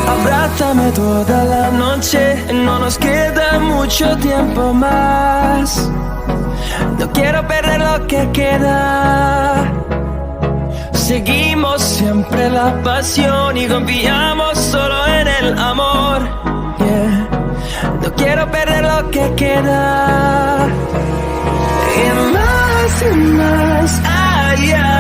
Abrázame toda la noche, no nos queda mucho tiempo más. No quiero perder lo que queda. Seguimos siempre la pasión y confiamos solo en el amor. Yeah. No quiero perder lo que queda. Y más allá,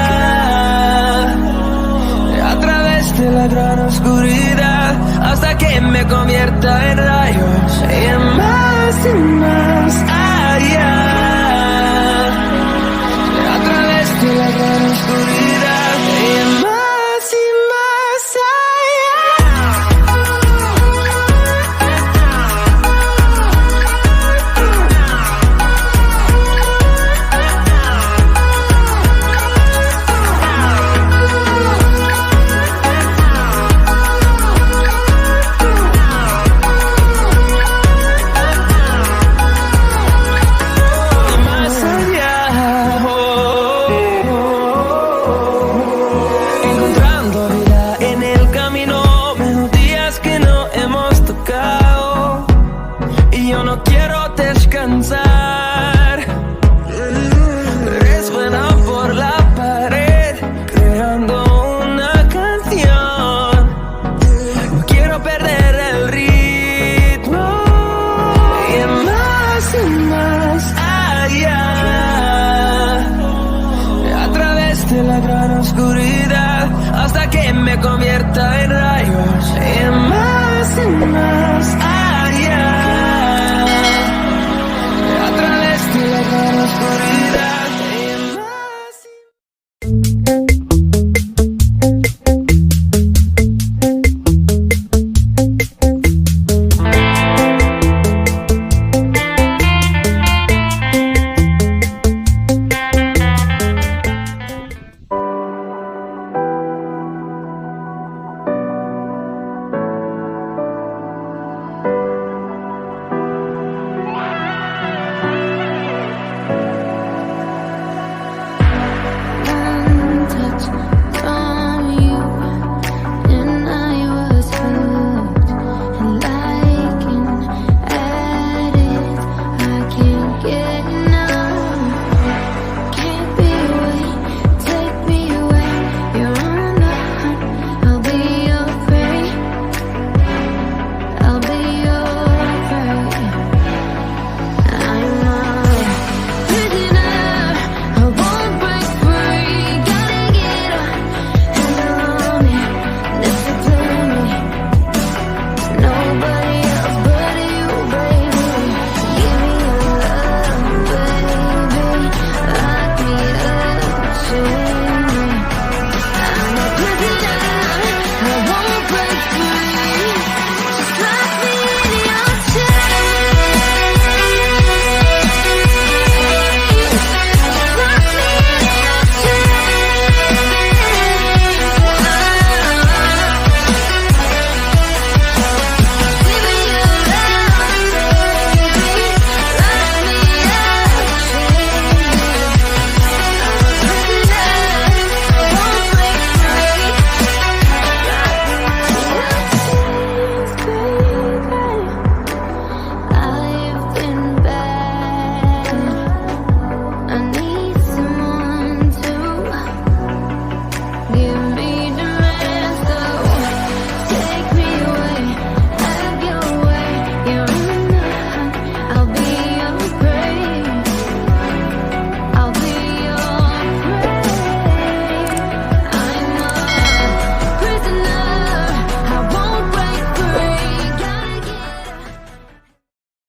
a través de la gran oscuridad, hasta que me convierta en rayos. Y más allá, a través de la gran oscuridad. Y más allá. descansar. Resuena por la pared, creando una canción. No quiero perder el ritmo. Y más allá, a través de la gran oscuridad, hasta que me convierta en rayos. Y más allá.